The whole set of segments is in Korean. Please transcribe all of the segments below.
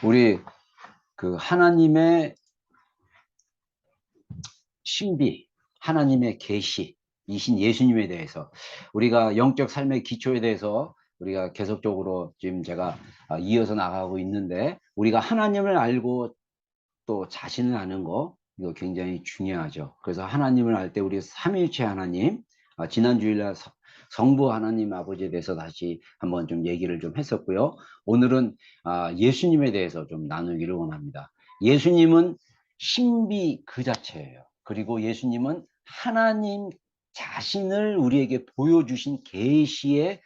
우리 그 하나님의 신비, 하나님의 계시이신 예수님에 대해서 우리가 영적 삶의 기초에 대해서 우리가 계속적으로 지금 제가 이어서 나가고 있는데, 우리가 하나님을 알고 또 자신을 아는 거, 이거 굉장히 중요하죠. 그래서 하나님을 알 때 우리 삼위일체 하나님, 지난 주일날 성부 하나님 아버지에 대해서 다시 한번 좀 얘기를 좀 했었고요. 오늘은 예수님에 대해서 좀 나누기를 원합니다. 예수님은 신비 그 자체예요. 그리고 예수님은 하나님 자신을 우리에게 보여주신 계시의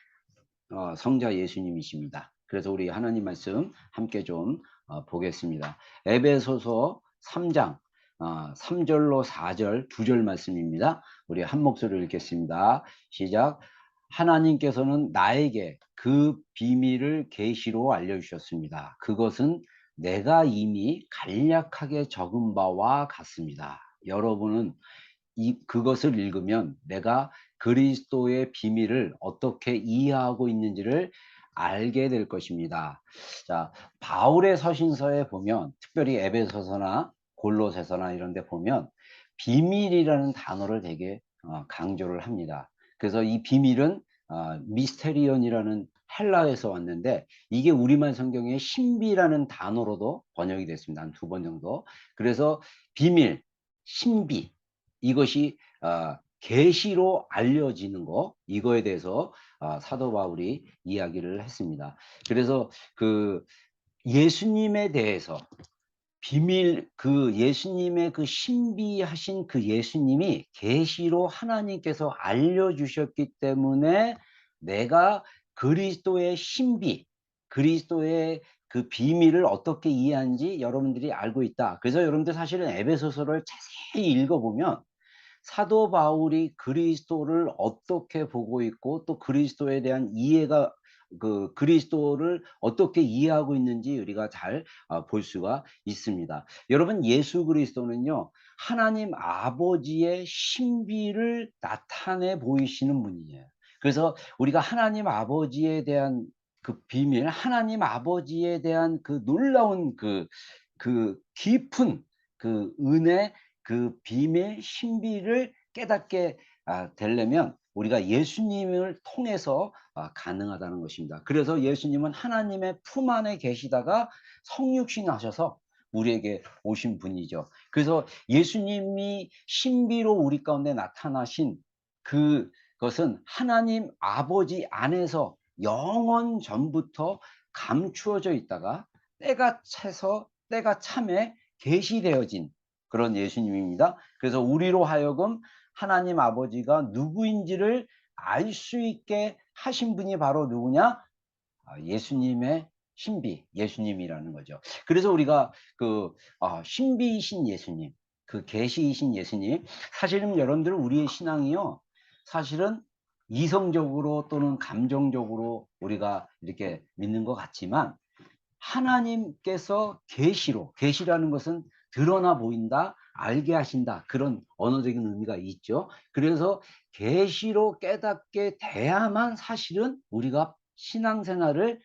성자 예수님이십니다. 그래서 우리 하나님 말씀 함께 좀 보겠습니다. 에베소서 3장 3절로 4절 2절 말씀입니다. 우리 한 목소리로 읽겠습니다. 시작. 하나님께서는 나에게 그 비밀을 계시로 알려주셨습니다. 그것은 내가 이미 간략하게 적은 바와 같습니다. 여러분은 그것을 읽으면 내가 그리스도의 비밀을 어떻게 이해하고 있는지를 알게 될 것입니다. 자, 바울의 서신서에 보면, 특별히 에베소서나 골로새서나 이런 데 보면 비밀이라는 단어를 되게 강조를 합니다. 그래서 이 비밀은 미스테리온이라는 헬라에서 왔는데, 이게 우리말 성경에 신비라는 단어로도 번역이 됐습니다. 한 2번 정도. 그래서 비밀, 신비, 이것이 계시로 알려지는 거, 이거에 대해서 사도 바울이 이야기를 했습니다. 그래서 그 예수님에 대해서 비밀, 그 예수님의 그 신비하신 그 예수님이 계시로 하나님께서 알려주셨기 때문에 내가 그리스도의 신비, 그리스도의 그 비밀을 어떻게 이해하는지 여러분들이 알고 있다. 그래서 여러분들 사실은 에베소서를 자세히 읽어보면 사도 바울이 그리스도를 어떻게 보고 있고, 또 그리스도에 대한 이해가, 그 그리스도를 어떻게 이해하고 있는지 우리가 잘 볼 수가 있습니다. 여러분, 예수 그리스도는요, 하나님 아버지의 신비를 나타내 보이시는 분이에요. 그래서 우리가 하나님 아버지에 대한 그 비밀, 하나님 아버지에 대한 그 놀라운 그 깊은 그 은혜, 그 비밀, 신비를 깨닫게 되려면 우리가 예수님을 통해서 가능하다는 것입니다. 그래서 예수님은 하나님의 품 안에 계시다가 성육신 하셔서 우리에게 오신 분이죠. 그래서 예수님이 신비로 우리 가운데 나타나신 그것은 하나님 아버지 안에서 영원 전부터 감추어져 있다가 때가 차서, 때가 참에 계시되어진 그런 예수님입니다. 그래서 우리로 하여금 하나님 아버지가 누구인지를 알 수 있게 하신 분이 바로 누구냐? 예수님의 신비, 예수님이라는 거죠. 그래서 우리가 그 신비이신 예수님, 그 계시이신 예수님, 사실은 여러분들 우리의 신앙이요, 사실은 이성적으로 또는 감정적으로 우리가 이렇게 믿는 것 같지만, 하나님께서 계시로, 계시라는 것은 드러나 보인다, 알게 하신다, 그런 언어적인 의미가 있죠. 그래서 계시로 깨닫게 돼야만 사실은 우리가 신앙생활을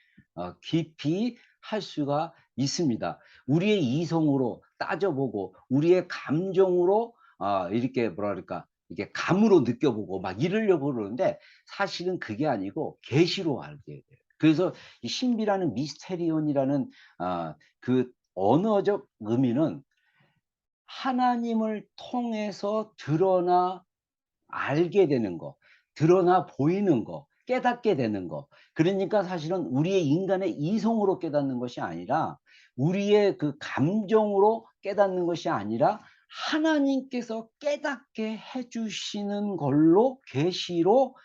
깊이 할 수가 있습니다. 우리의 이성으로 따져보고 우리의 감정으로 이렇게 뭐라 그럴까, 이게 감으로 느껴보고 막 이러려고 그러는데, 사실은 그게 아니고 계시로 알게 돼요. 그래서 이 신비라는 미스테리온이라는 그 언어적 의미는 하나님을 통해서 드러나 알게 되는 거, 드러나 보이는 거, 깨닫게 되는 거. 그러니까 사실은 우리의 인간의 이성으로 깨닫는 것이 아니라, 우리의 그 감정으로 깨닫는 것이 아니라, 하나님께서 깨닫게 해 주시는 걸로, 계시로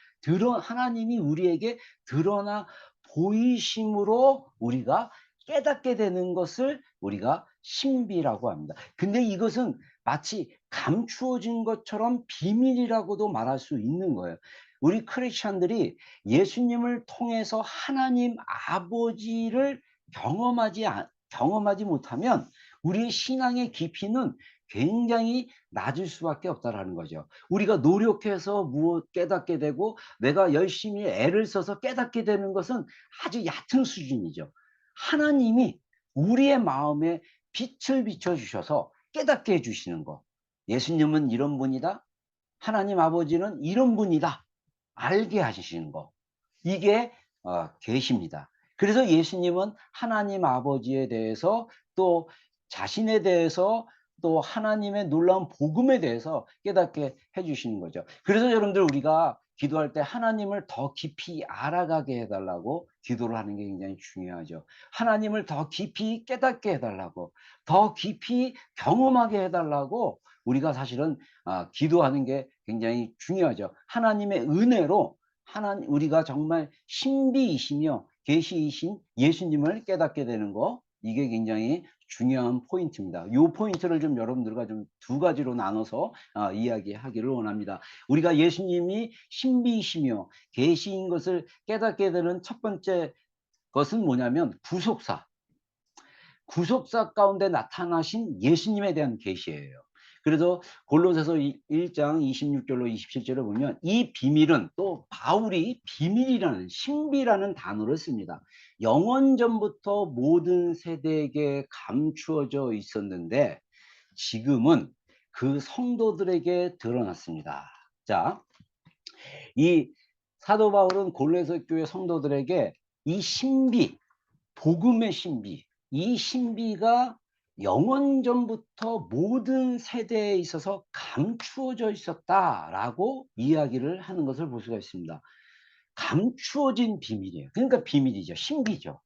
하나님이 우리에게 드러나 보이심으로 우리가 깨닫게 되는 것을 우리가 신비라고 합니다. 근데 이것은 마치 감추어진 것처럼 비밀이라고도 말할 수 있는 거예요. 우리 크리스천들이 예수님을 통해서 하나님 아버지를 경험하지 못하면 우리의 신앙의 깊이는 굉장히 낮을 수밖에 없다라는 거죠. 우리가 노력해서 무엇 깨닫게 되고 내가 열심히 애를 써서 깨닫게 되는 것은 아주 얕은 수준이죠. 하나님이 우리의 마음에 빛을 비춰 주셔서 깨닫게 해 주시는 거. 예수님은 이런 분이다. 하나님 아버지는 이런 분이다. 알게 하시는 거. 이게 계시입니다. 그래서 예수님은 하나님 아버지에 대해서 또 자신에 대해서 또 하나님의 놀라운 복음에 대해서 깨닫게 해 주시는 거죠. 그래서 여러분들 우리가 기도할 때 하나님을 더 깊이 알아가게 해 달라고 기도를 하는 게 굉장히 중요하죠. 하나님을 더 깊이 깨닫게 해 달라고, 더 깊이 경험하게 해 달라고 우리가 사실은 기도하는 게 굉장히 중요하죠. 하나님의 은혜로 우리가 정말 신비이시며 계시이신 예수님을 깨닫게 되는 거, 이게 굉장히 중요한 포인트입니다. 이 포인트를 좀 여러분들과 좀 두 가지로 나눠서 이야기하기를 원합니다. 우리가 예수님이 신비이시며 계시인 것을 깨닫게 되는 첫 번째 것은 뭐냐면 구속사 가운데 나타나신 예수님에 대한 계시예요. 그래서 골로새서 1장 26절로 27절을 보면 이 비밀은, 또 바울이 비밀이라는, 신비라는 단어를 씁니다. 영원 전부터 모든 세대에게 감추어져 있었는데 지금은 그 성도들에게 드러났습니다. 자, 이 사도 바울은 골로새 교회 성도들에게 이 신비, 복음의 신비, 이 신비가 영원 전부터 모든 세대에 있어서 감추어져 있었다라고 이야기를 하는 것을 볼 수가 있습니다. 감추어진 비밀이에요. 그러니까 비밀이죠. 신비죠.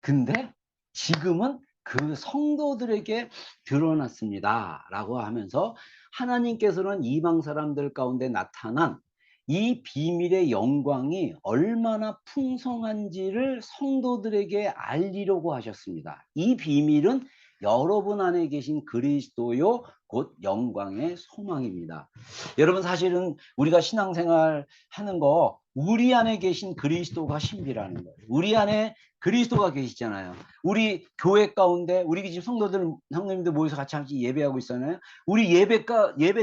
근데 지금은 그 성도들에게 드러났습니다라고 하면서 하나님께서는 이방 사람들 가운데 나타난 이 비밀의 영광이 얼마나 풍성한지를 성도들에게 알리려고 하셨습니다. 이 비밀은 여러분 안에 계신 그리스도요 곧 영광의 소망입니다. 여러분, 사실은 우리가 신앙생활 하는 거, 우리 안에 계신 그리스도가 신비라는 거예요. 우리 안에 그리스도가 계시잖아요. 우리 교회 가운데, 우리 지금 성도들, 성도님들 모여서 같이 예배하고 있잖아요. 우리 예배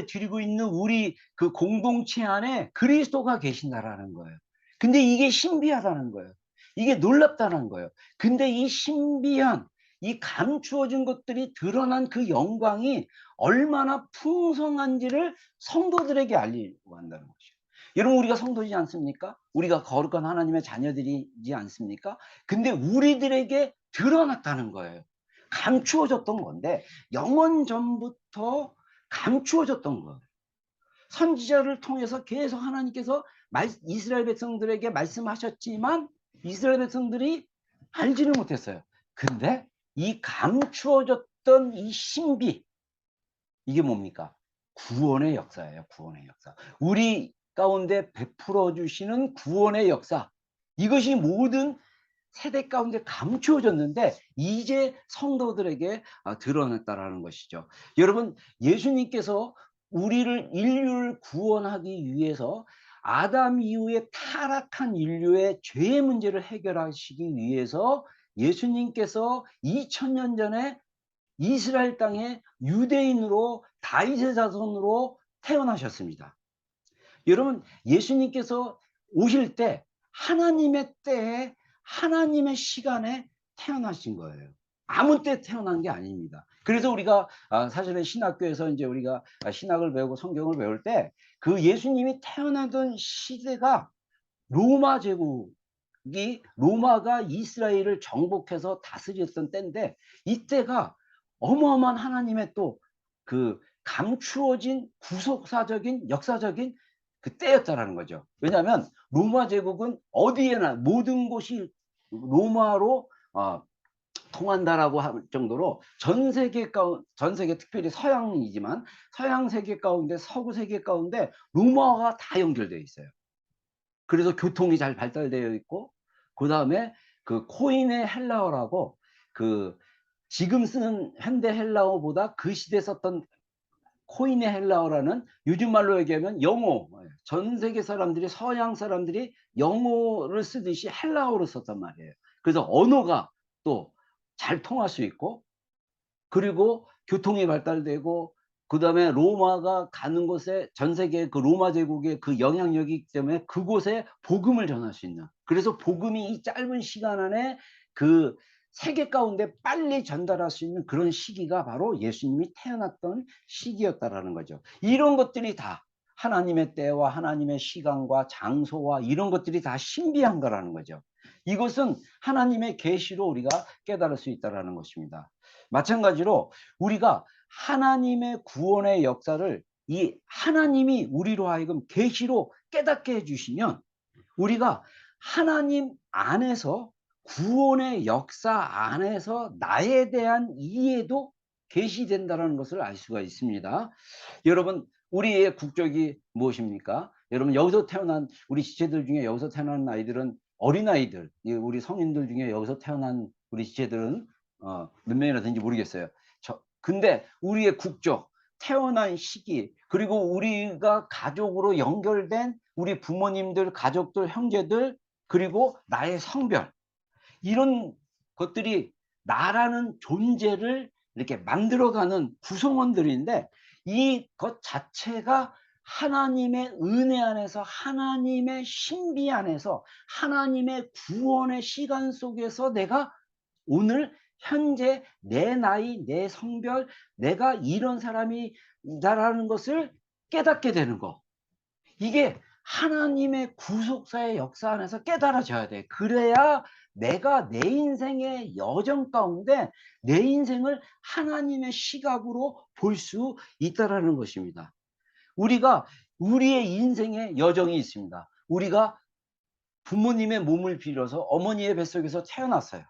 드리고 있는 우리 그 공동체 안에 그리스도가 계신다라는 거예요. 근데 이게 신비하다는 거예요. 이게 놀랍다는 거예요. 근데 이 신비한, 이 감추어진 것들이 드러난 그 영광이 얼마나 풍성한지를 성도들에게 알리려고 한다는 것이죠. 여러분, 우리가 성도이지 않습니까? 우리가 거룩한 하나님의 자녀들이지 않습니까? 근데 우리들에게 드러났다는 거예요. 감추어졌던 건데 영원 전부터 감추어졌던 거예요. 선지자를 통해서 계속 하나님께서 이스라엘 백성들에게 말씀하셨지만 이스라엘 백성들이 알지를 못했어요. 근데 이 감추어졌던 이 신비, 이게 뭡니까? 구원의 역사예요. 구원의 역사. 우리 가운데 베풀어 주시는 구원의 역사. 이것이 모든 세대 가운데 감추어졌는데 이제 성도들에게 드러났다라는 것이죠. 여러분, 예수님께서 인류를 구원하기 위해서 아담 이후에 타락한 인류의 죄의 문제를 해결하시기 위해서 예수님께서 2000년 전에 이스라엘 땅에 유대인으로 다윗의 자손으로 태어나셨습니다. 여러분, 예수님께서 오실 때 하나님의 때에, 하나님의 시간에 태어나신 거예요. 아무 때 태어난 게 아닙니다. 그래서 우리가 사실은 신학교에서 이제 우리가 신학을 배우고 성경을 배울 때 그 예수님이 태어나던 시대가 로마 제국이, 로마가 이스라엘을 정복해서 다스렸던 때인데 이때가 어마어마한 하나님의 또 그 감추어진 구속사적인 역사적인 그 때였다라는 거죠. 왜냐하면 로마 제국은 어디에나 모든 곳이 로마로 통한다라고 할 정도로 전 세계, 특별히 서양이지만 서양 세계 가운데, 서구 세계 가운데 로마가 다 연결되어 있어요. 그래서 교통이 잘 발달되어 있고, 그다음에 그 코인의 헬라어라고, 그 지금 쓰는 현대 헬라어보다 그 시대에 썼던 코인의 헬라어라는, 요즘 말로 얘기하면 영어, 전 세계 사람들이, 서양 사람들이 영어를 쓰듯이 헬라어를 썼단 말이에요. 그래서 언어가 또 잘 통할 수 있고, 그리고 교통이 발달되고, 그다음에 로마가 가는 곳에 전 세계 그 로마 제국의 그 영향력이 있기 때문에 그곳에 복음을 전할 수 있는, 그래서 복음이 이 짧은 시간 안에 그 세계 가운데 빨리 전달할 수 있는 그런 시기가 바로 예수님이 태어났던 시기였다라는 거죠. 이런 것들이 다 하나님의 때와 하나님의 시간과 장소와 이런 것들이 다 신비한 거라는 거죠. 이것은 하나님의 계시로 우리가 깨달을 수 있다라는 것입니다. 마찬가지로 우리가 하나님의 구원의 역사를 이 하나님이 우리로 하여금 계시로 깨닫게 해 주시면 우리가 하나님 안에서 구원의 역사 안에서 나에 대한 이해도 계시된다는 것을 알 수가 있습니다. 여러분, 우리의 국적이 무엇입니까? 여러분, 여기서 태어난 우리 지체들 중에 여기서 태어난 아이들은 어린아이들, 우리 성인들 중에 여기서 태어난 우리 지체들은 몇 명이나 되는지 모르겠어요. 근데 우리의 국적, 태어난 시기, 그리고 우리가 가족으로 연결된 우리 부모님들, 가족들, 형제들, 그리고 나의 성별, 이런 것들이 나라는 존재를 이렇게 만들어가는 구성원들인데, 이것 자체가 하나님의 은혜 안에서, 하나님의 신비 안에서, 하나님의 구원의 시간 속에서 내가 오늘 현재 내 나이, 내 성별, 내가 이런 사람이다라는 것을 깨닫게 되는 거. 이게 하나님의 구속사의 역사 안에서 깨달아져야 돼. 그래야 내가 내 인생의 여정 가운데 내 인생을 하나님의 시각으로 볼 수 있다라는 것입니다. 우리가 우리의 인생의 여정이 있습니다. 우리가 부모님의 몸을 빌어서 어머니의 뱃속에서 태어났어요.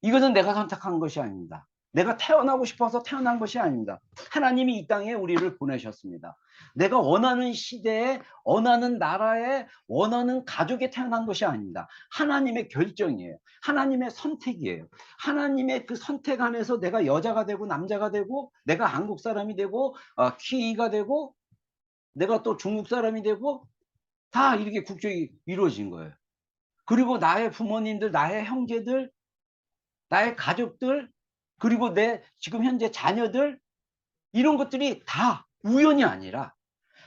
이것은 내가 선택한 것이 아닙니다. 내가 태어나고 싶어서 태어난 것이 아닙니다. 하나님이 이 땅에 우리를 보내셨습니다. 내가 원하는 시대에, 원하는 나라에, 원하는 가족에 태어난 것이 아닙니다. 하나님의 결정이에요. 하나님의 선택이에요. 하나님의 그 선택 안에서 내가 여자가 되고 남자가 되고, 내가 한국 사람이 되고, 키위가 되고, 내가 또 중국 사람이 되고, 다 이렇게 국적이 이루어진 거예요. 그리고 나의 부모님들, 나의 형제들, 나의 가족들, 그리고 내 지금 현재 자녀들, 이런 것들이 다 우연이 아니라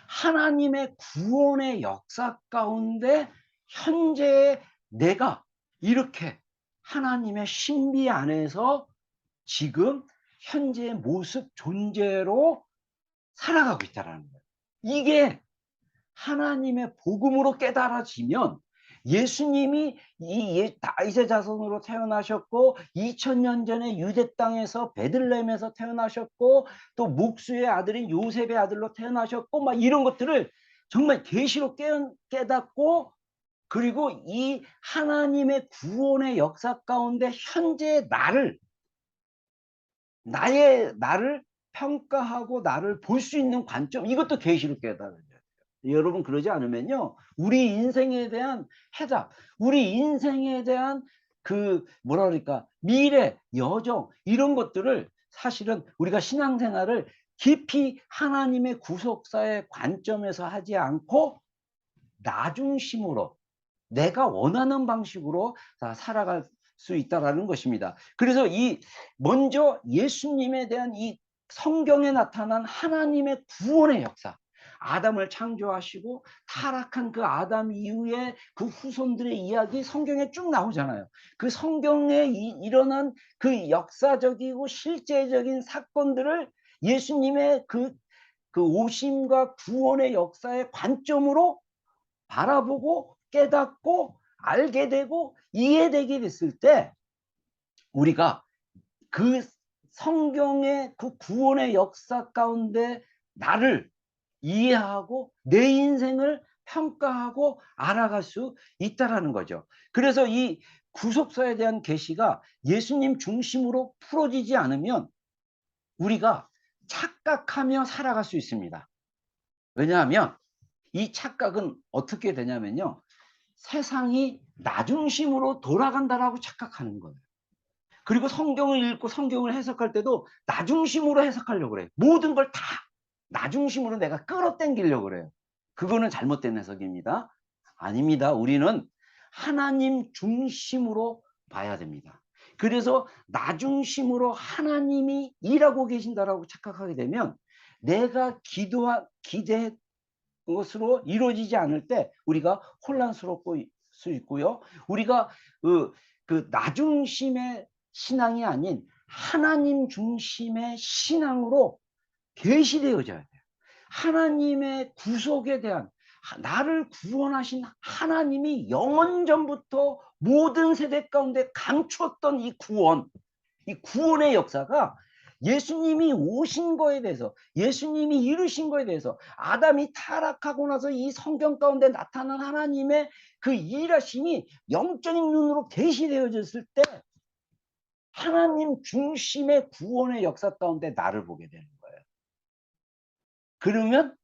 하나님의 구원의 역사 가운데 현재의 내가 이렇게 하나님의 신비 안에서 지금 현재의 모습 존재로 살아가고 있다는 거예요. 이게 하나님의 복음으로 깨달아지면 예수님이 이 다윗의 자손으로 태어나셨고 2000년 전에 유대 땅에서 베들레헴에서 태어나셨고 또 목수의 아들인 요셉의 아들로 태어나셨고 막 이런 것들을 정말 계시로 깨닫고, 그리고 이 하나님의 구원의 역사 가운데 현재의 나를 평가하고 나를 볼 수 있는 관점, 이것도 계시로 깨달아요. 여러분, 그러지 않으면요, 우리 인생에 대한 해답, 우리 인생에 대한 그 뭐라 그럴까, 미래, 여정, 이런 것들을 사실은 우리가 신앙생활을 깊이 하나님의 구속사의 관점에서 하지 않고 나 중심으로 내가 원하는 방식으로 살아갈 수 있다라는 것입니다. 그래서 먼저 예수님에 대한 이 성경에 나타난 하나님의 구원의 역사, 아담을 창조하시고 타락한 그 아담 이후에 그 후손들의 이야기 성경에 쭉 나오잖아요. 그 성경에 일어난 그 역사적이고 실제적인 사건들을 예수님의 그 오심과 구원의 역사의 관점으로 바라보고 깨닫고 알게 되고 이해되게 됐을 때, 우리가 그 성경의 그 구원의 역사 가운데 나를 이해하고 내 인생을 평가하고 알아갈 수 있다라는 거죠. 그래서 이 구속사에 대한 계시가 예수님 중심으로 풀어지지 않으면 우리가 착각하며 살아갈 수 있습니다. 왜냐하면 이 착각은 어떻게 되냐면요, 세상이 나 중심으로 돌아간다라고 착각하는 거예요. 그리고 성경을 읽고 성경을 해석할 때도 나 중심으로 해석하려고 그래요. 모든 걸 다 나 중심으로 내가 끌어당기려고 그래요. 그거는 잘못된 해석입니다. 아닙니다. 우리는 하나님 중심으로 봐야 됩니다. 그래서 나 중심으로 하나님이 일하고 계신다라고 착각하게 되면 내가 기대한 것으로 이루어지지 않을 때 우리가 혼란스럽고 수 있고요. 우리가 나 중심의 신앙이 아닌 하나님 중심의 신앙으로 계시되어져야 돼요. 하나님의 구속에 대한, 나를 구원하신 하나님이 영원전부터 모든 세대 가운데 감추었던 이 구원의 역사가 예수님이 오신 거에 대해서, 예수님이 이루신 거에 대해서, 아담이 타락하고 나서 이 성경 가운데 나타난 하나님의 그 일하심이 영적인 눈으로 계시되어졌을 때 하나님 중심의 구원의 역사 가운데 나를 보게 되는 거예요. 그러면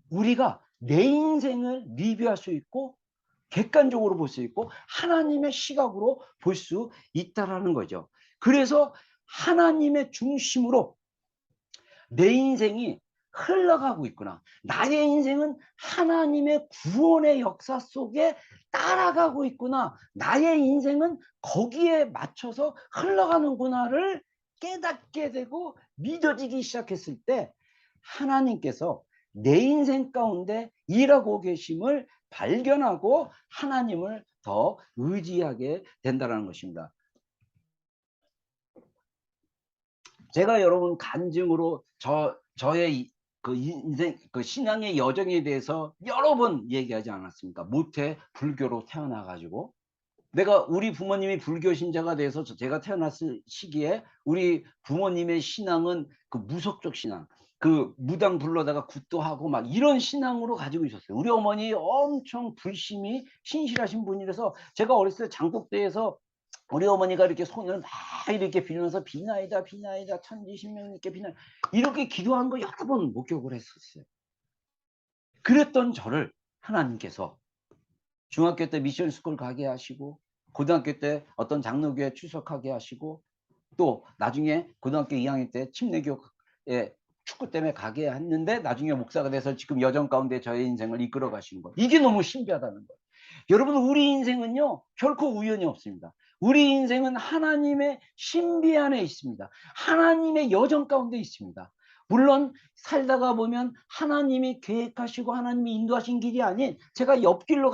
우리가 내 인생을 리뷰할 수 있고 객관적으로 볼 수 있고 하나님의 시각으로 볼 수 있다라는 거죠. 그래서 하나님의 중심으로 내 인생이 흘러가고 있구나. 나의 인생은 하나님의 구원의 역사 속에 따라가고 있구나. 나의 인생은 거기에 맞춰서 흘러가는구나를 깨닫게 되고 믿어지기 시작했을 때 하나님께서 내 인생 가운데 일하고 계심을 발견하고 하나님을 더 의지하게 된다는 것입니다. 제가 여러분 간증으로 저의 그 인생, 그 신앙의 여정에 대해서 여러 번 얘기하지 않았습니까? 모태 불교로 태어나가지고 내가 우리 부모님이 불교 신자가 돼서 제가 태어났을 시기에 우리 부모님의 신앙은 그 무속적 신앙, 그 무당 불러다가 굿도 하고 막 이런 신앙으로 가지고 있었어요. 우리 어머니 엄청 불심이 신실하신 분이라서 제가 어렸을 때 장독대에서 우리 어머니가 이렇게 손을 막 이렇게 빌면서 비나이다 비나이다 천지신명님께 비나이다 이렇게 기도한 거 여러 번 목격을 했었어요. 그랬던 저를 하나님께서 중학교 때 미션 스쿨 가게 하시고 고등학교 때 어떤 장로교회 출석하게 하시고 또 나중에 고등학교 2학년 때 침례교에 축구 때문에 가게 했는데 나중에 목사가 돼서 지금 여정 가운데 저의 인생을 이끌어 가시는 거. 이게 너무 신비하다는 거예요. 여러분 우리 인생은요 결코 우연이 없습니다. 우리 인생은 하나님의 신비 안에 있습니다. 하나님의 여정 가운데 있습니다. 물론 살다가 보면 하나님이 계획하시고 하나님이 인도하신 길이 아닌 제가 옆길로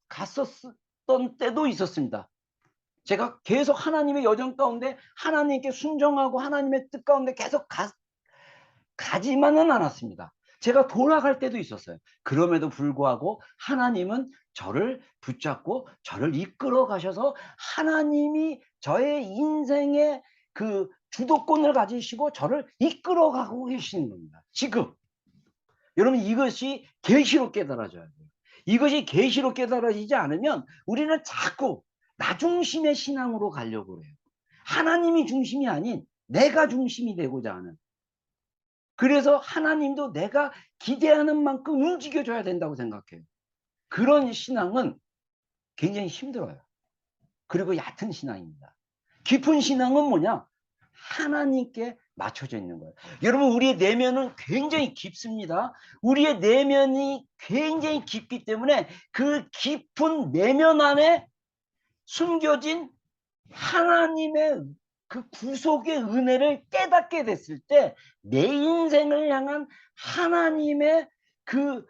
갔었던 때도 있었습니다. 제가 계속 하나님의 여정 가운데 하나님께 순종하고 하나님의 뜻 가운데 계속 가지만은 않았습니다. 제가 돌아갈 때도 있었어요. 그럼에도 불구하고 하나님은 저를 붙잡고 저를 이끌어 가셔서 하나님이 저의 인생의 그 주도권을 가지시고 저를 이끌어 가고 계시는 겁니다. 지금 여러분 이것이 계시로 깨달아져야 돼요. 이것이 계시로 깨달아지지 않으면 우리는 자꾸 나 중심의 신앙으로 가려고 해요. 하나님이 중심이 아닌 내가 중심이 되고자 하는. 그래서 하나님도 내가 기대하는 만큼 움직여줘야 된다고 생각해요. 그런 신앙은 굉장히 힘들어요. 그리고 얕은 신앙입니다. 깊은 신앙은 뭐냐? 하나님께 맞춰져 있는 거예요. 여러분 우리의 내면은 굉장히 깊습니다. 우리의 내면이 굉장히 깊기 때문에 그 깊은 내면 안에 숨겨진 하나님의 그 구속의 은혜를 깨닫게 됐을 때 내 인생을 향한 하나님의 그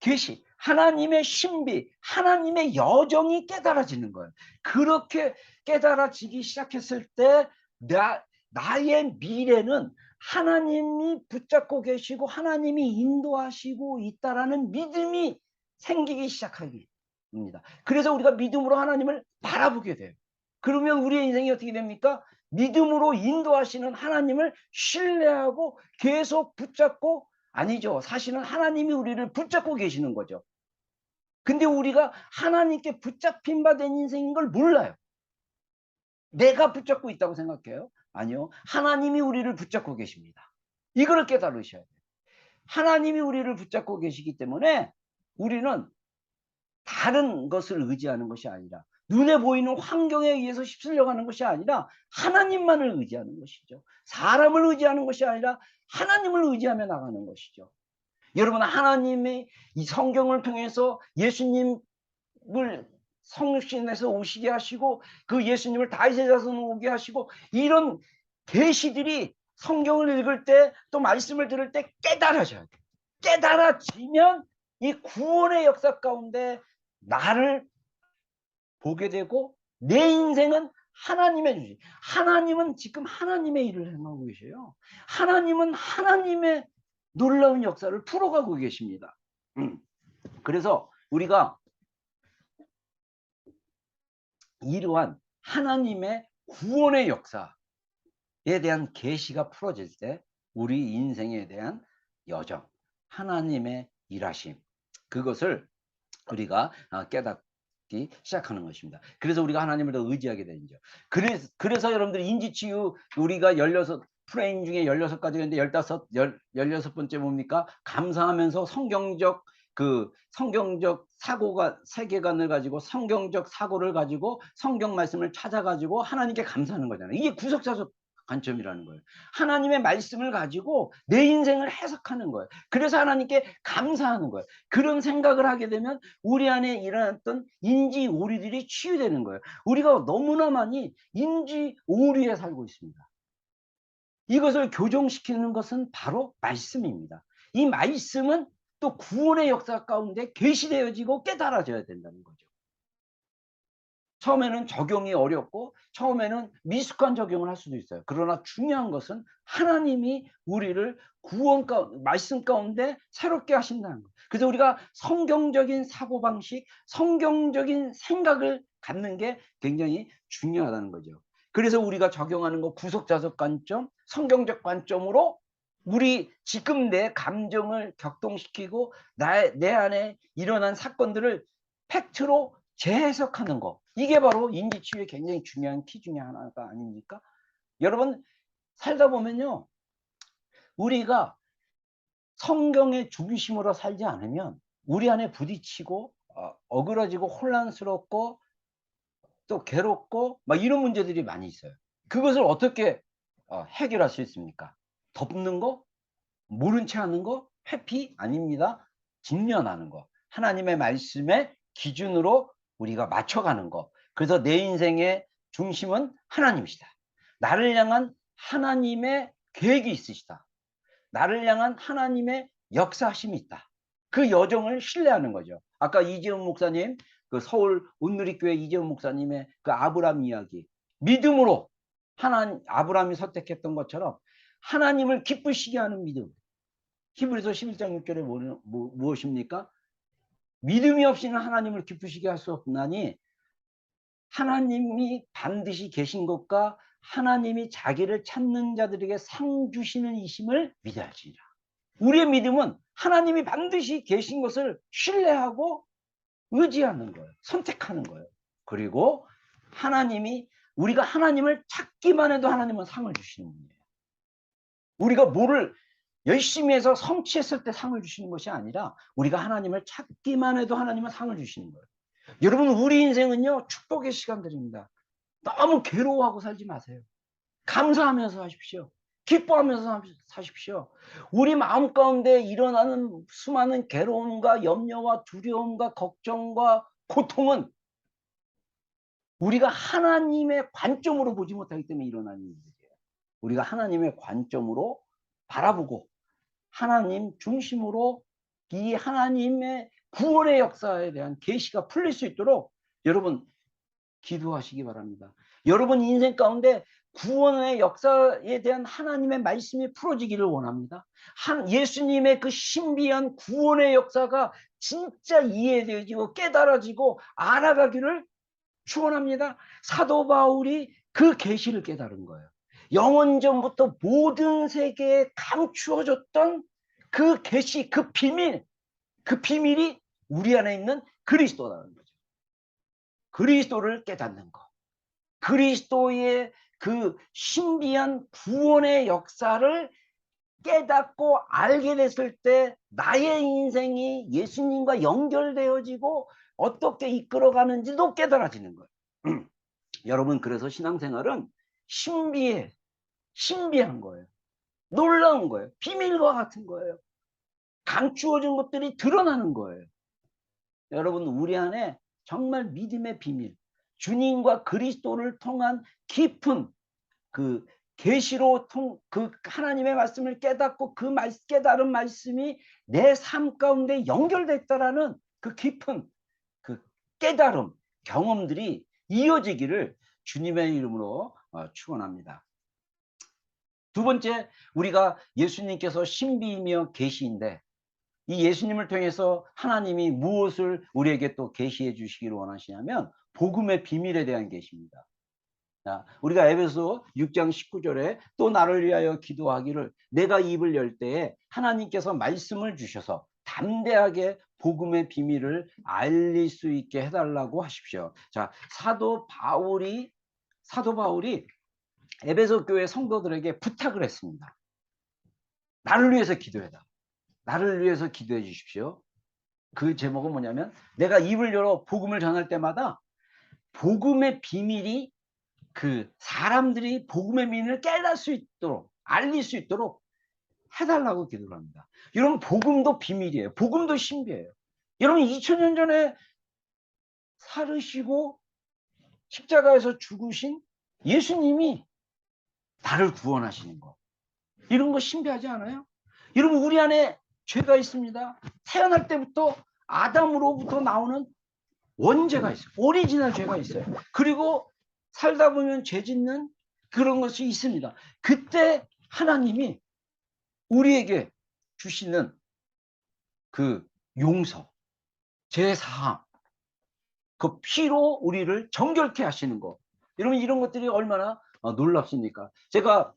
계시, 하나님의 신비, 하나님의 여정이 깨달아지는 거예요. 그렇게 깨달아지기 시작했을 때 나의 미래는 하나님이 붙잡고 계시고 하나님이 인도하시고 있다라는 믿음이 생기기 시작합니다. 그래서 우리가 믿음으로 하나님을 바라보게 돼요. 그러면 우리의 인생이 어떻게 됩니까? 믿음으로 인도하시는 하나님을 신뢰하고 계속 붙잡고, 아니죠. 사실은 하나님이 우리를 붙잡고 계시는 거죠. 근데 우리가 하나님께 붙잡힌 바 된 인생인 걸 몰라요. 내가 붙잡고 있다고 생각해요? 아니요. 하나님이 우리를 붙잡고 계십니다. 이걸 깨달으셔야 돼요. 하나님이 우리를 붙잡고 계시기 때문에 우리는 다른 것을 의지하는 것이 아니라 눈에 보이는 환경에 의해서 휩쓸려가는 것이 아니라 하나님만을 의지하는 것이죠. 사람을 의지하는 것이 아니라 하나님을 의지하며 나가는 것이죠. 여러분 하나님의 이 성경을 통해서 예수님을 성육신에서 오시게 하시고 그 예수님을 다윗의 자손으로 오게 하시고 이런 계시들이 성경을 읽을 때 또 말씀을 들을 때 깨달아져야 돼요. 깨달아지면 이 구원의 역사 가운데 나를 보게 되고 내 인생은 하나님의 주신, 하나님은 지금 하나님의 일을 행하고 계셔요. 하나님은 하나님의 놀라운 역사를 풀어가고 계십니다. 그래서 우리가 이러한 하나님의 구원의 역사에 대한 계시가 풀어질 때 우리 인생에 대한 여정, 하나님의 일하심, 그것을 우리가 깨닫기 시작하는 것입니다. 그래서 우리가 하나님을 더 의지하게 되죠. 그래서 여러분들 인지치유 우리가 16 프레임 중에 16가지가 있는데 16번째 뭡니까? 감사하면서 성경적 사고가 세계관을 가지고 성경적 사고를 가지고 성경 말씀을 찾아 가지고 하나님께 감사하는 거잖아요. 이게 구속사적 관점이라는 거예요. 하나님의 말씀을 가지고 내 인생을 해석하는 거예요. 그래서 하나님께 감사하는 거예요. 그런 생각을 하게 되면 우리 안에 일어났던 인지 오류들이 치유되는 거예요. 우리가 너무나 많이 인지 오류에 살고 있습니다. 이것을 교정시키는 것은 바로 말씀입니다. 이 말씀은 또 구원의 역사 가운데 계시되어지고 깨달아져야 된다는 거죠. 처음에는 적용이 어렵고 처음에는 미숙한 적용을 할 수도 있어요. 그러나 중요한 것은 하나님이 우리를 말씀 가운데 새롭게 하신다는 것. 그래서 우리가 성경적인 사고방식, 성경적인 생각을 갖는 게 굉장히 중요하다는 거죠. 그래서 우리가 적용하는 거 구속자적 관점, 성경적 관점으로 우리 지금 내 감정을 격동시키고 내 안에 일어난 사건들을 팩트로 재해석하는 거. 이게 바로 인지치유의 굉장히 중요한 키 중에 하나가 아닙니까? 여러분 살다 보면요, 우리가 성경의 중심으로 살지 않으면 우리 안에 부딪히고 어그러지고 혼란스럽고 또 괴롭고 막 이런 문제들이 많이 있어요. 그것을 어떻게 해결할 수 있습니까? 덮는 거? 모른 채 하는 거? 회피? 아닙니다. 직면하는 거. 하나님의 말씀의 기준으로 우리가 맞춰가는 거. 그래서 내 인생의 중심은 하나님이시다. 나를 향한 하나님의 계획이 있으시다. 나를 향한 하나님의 역사하심이 있다. 그 여정을 신뢰하는 거죠. 아까 이재훈 목사님, 그 서울 온누리교회 이재훈 목사님의 그 아브람 이야기, 믿음으로 아브람이 선택했던 것처럼 하나님을 기쁘시게 하는 믿음. 히브리서 11장 6절에 무엇입니까? 믿음이 없이는 하나님을 기쁘시게 할 수 없나니 하나님이 반드시 계신 것과 하나님이 자기를 찾는 자들에게 상 주시는 이심을 믿어야지니라. 우리의 믿음은 하나님이 반드시 계신 것을 신뢰하고 의지하는 거예요. 선택하는 거예요. 그리고 우리가 하나님을 찾기만 해도 하나님은 상을 주시는 분이에요. 우리가 뭐를 열심히 해서 성취했을 때 상을 주시는 것이 아니라 우리가 하나님을 찾기만 해도 하나님은 상을 주시는 거예요. 여러분 우리 인생은요 축복의 시간들입니다. 너무 괴로워하고 살지 마세요. 감사하면서 하십시오. 기뻐하면서 사십시오. 우리 마음 가운데 일어나는 수많은 괴로움과 염려와 두려움과 걱정과 고통은 우리가 하나님의 관점으로 보지 못하기 때문에 일어나는 일이에요. 우리가 하나님의 관점으로 바라보고 하나님 중심으로 이 하나님의 구원의 역사에 대한 계시가 풀릴 수 있도록 여러분 기도하시기 바랍니다. 여러분 인생 가운데 구원의 역사에 대한 하나님의 말씀이 풀어지기를 원합니다. 예수님의 그 신비한 구원의 역사가 진짜 이해되어지고 깨달아지고 알아가기를 축원합니다. 사도 바울이 그 계시를 깨달은 거예요. 영원전부터 모든 세계에 감추어졌던 그 계시, 그 비밀이 우리 안에 있는 그리스도라는 거죠. 그리스도를 깨닫는 것. 그리스도의 그 신비한 구원의 역사를 깨닫고 알게 됐을 때 나의 인생이 예수님과 연결되어지고 어떻게 이끌어가는지도 깨달아지는 거예요. 여러분 그래서 신앙생활은 신비한 거예요. 놀라운 거예요. 비밀과 같은 거예요. 감추어진 것들이 드러나는 거예요. 여러분 우리 안에 정말 믿음의 비밀, 주님과 그리스도를 통한 깊은 그 계시로 그 하나님의 말씀을 깨닫고 그 깨달은 말씀이 내 삶 가운데 연결됐다라는 그 깊은 그 깨달음 경험들이 이어지기를 주님의 이름으로 축원합니다. 두 번째, 우리가 예수님께서 신비이며 계시인데 이 예수님을 통해서 하나님이 무엇을 우리에게 또 계시해 주시기를 원하시냐면 복음의 비밀에 대한 계시입니다. 자, 우리가 에베소 6장 19절에 또 나를 위하여 기도하기를 내가 입을 열 때에 하나님께서 말씀을 주셔서 담대하게 복음의 비밀을 알릴 수 있게 해달라고 하십시오. 자, 사도 바울이 에베소 교회 성도들에게 부탁을 했습니다. 나를 위해서 기도해라. 나를 위해서 기도해 주십시오. 그 제목은 뭐냐면 내가 입을 열어 복음을 전할 때마다 복음의 비밀이 그 사람들이 복음의 비밀을 깨달을 수 있도록 알릴 수 있도록 해달라고 기도를 합니다. 여러분, 복음도 비밀이에요. 복음도 신비해요. 여러분, 2000년 전에 살으시고 십자가에서 죽으신 예수님이 나를 구원하시는 거, 이런 거 신비하지 않아요? 여러분, 우리 안에 죄가 있습니다. 태어날 때부터 아담으로부터 나오는 원죄가 있어요. 오리지널 죄가 있어요. 그리고 살다 보면 죄 짓는 그런 것이 있습니다. 그때 하나님이 우리에게 주시는 그 용서, 제사함, 그 피로 우리를 정결케 하시는 거. 여러분, 이런 것들이 얼마나 놀랍습니까? 제가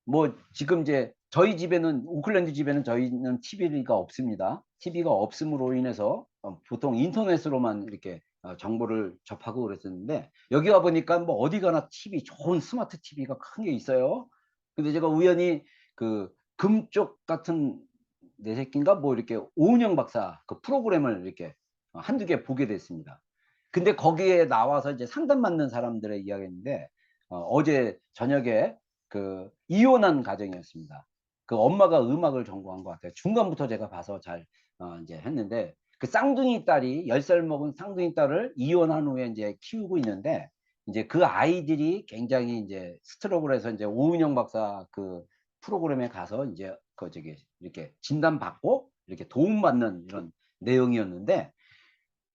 뭐 지금 이제 저희 집에는, 오클랜드 집에는 저희는 TV가 없습니다. TV가 없음으로 인해서 보통 인터넷으로만 이렇게 정보를 접하고 그랬었는데, 여기 와 보니까 뭐 어디 가나 TV, 좋은 스마트 TV가 큰 게 있어요. 근데 제가 우연히 그 금쪽 같은 내 새끼인가 뭐 이렇게 오은영 박사 그 프로그램을 이렇게 한두 개 보게 됐습니다. 근데 거기에 나와서 이제 상담 받는 사람들의 이야기인데, 어제 저녁에 그 이혼한 가정이었습니다. 그 엄마가 음악을 전공한 것 같아요. 중간부터 제가 봐서 잘 이제 했는데, 그 쌍둥이 딸이 10살 먹은 쌍둥이 딸을 이혼한 후에 이제 키우고 있는데, 이제 그 아이들이 굉장히 이제 스트럭을 해서 이제 오은영 박사 그 프로그램에 가서 이제 그 저기 이렇게 진단받고 이렇게 도움받는 이런 내용이었는데,